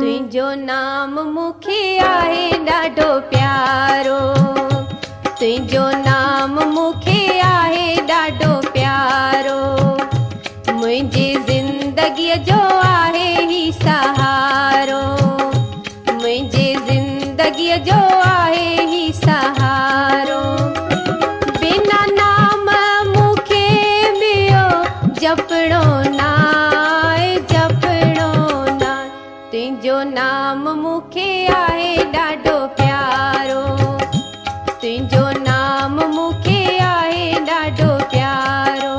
तुंहिंजो नाम मूंखे आहे ॾाढो प्यारो, तुंहिंजो नाम मूंखे आहे ॾाढो प्यारो, मुंहिंजी ज़िंदगीअ जो आहे ही सहारो, मुंहिंजी ज़िंदगीअ जो आहे ही सहारो। बिना नाम मूंखे ॿियो जपणो नाहे, जपणो ना, तुंहिंजो नाम मूंखे आहे ॾाढो प्यारो, तुंहिंजो नाम मूंखे आहे ॾाढो प्यारो।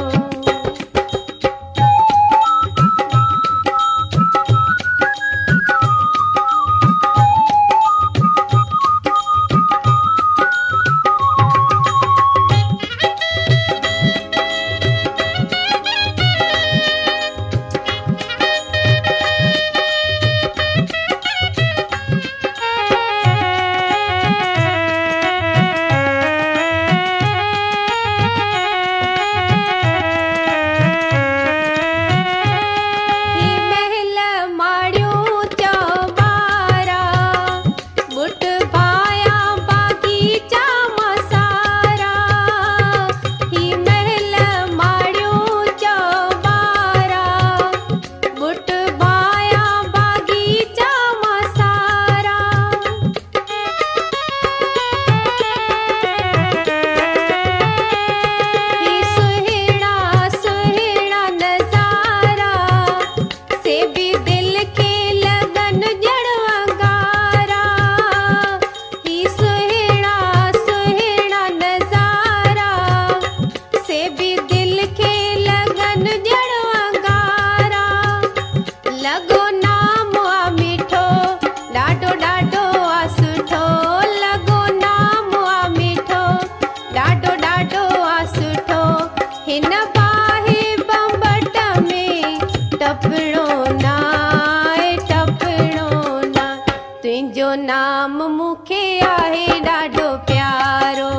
तुंहिंजो नाम मूंखे आहे ॾाढो प्यारो,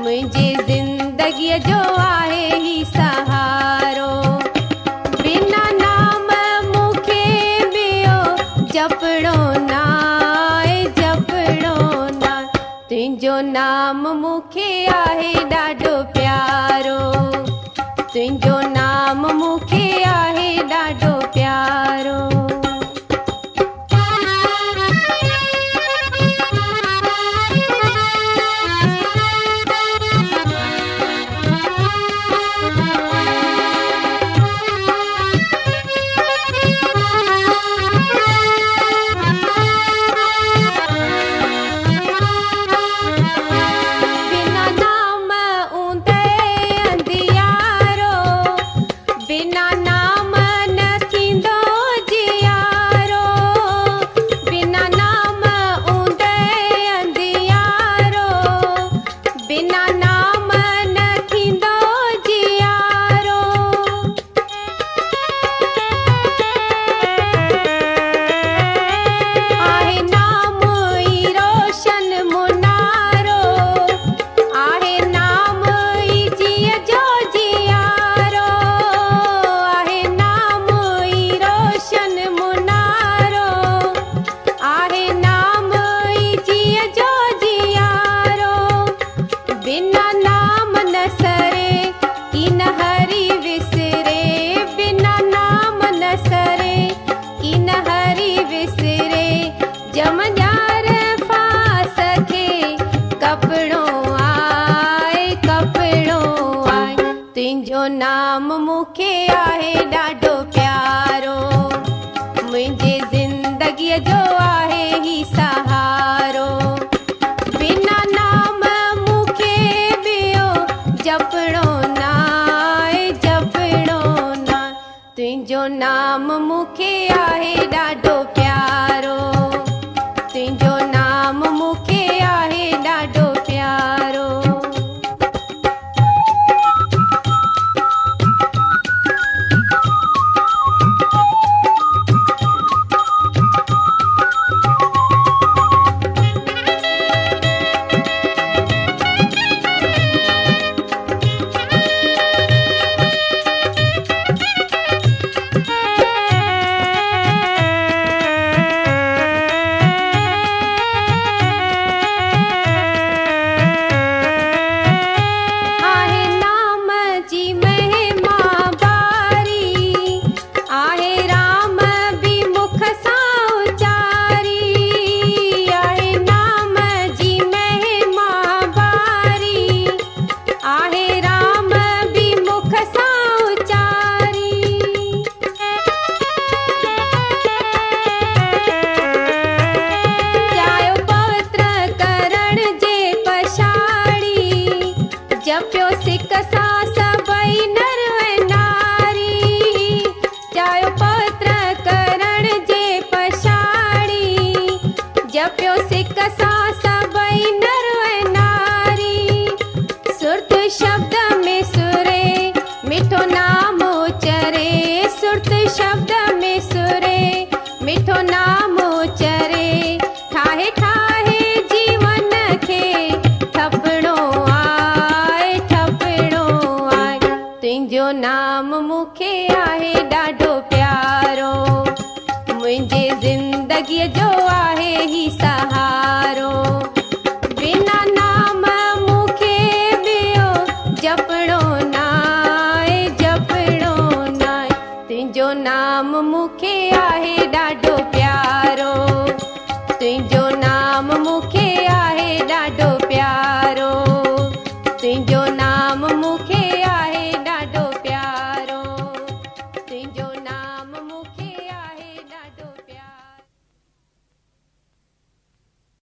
मुंहिंजी ज़िंदगीअ जो आहे ही सहारो। बिना नाम मूंखे ॿियो जपणो नाहे, जपणो ना, तुंहिंजो नाम मूंखे आहे ॾाढो प्यारो, तुंहिंजो नाम मूंखे आहे ॾाढो प्यारो। तुंहिंजो नाम मूंखे आहे ॾाढो प्यारो, मुंहिंजी ज़िंदगीअ जो आहे ही सहारो। बिना नाम मूंखे ॿियो जपणो नाहे, जपणो ना, तुंहिंजो नाम मूंखे आहे ॾाढो प्यारो, तुंहिंजो नाम मूंखे आहे ॾाढो प्यारो। मूंखे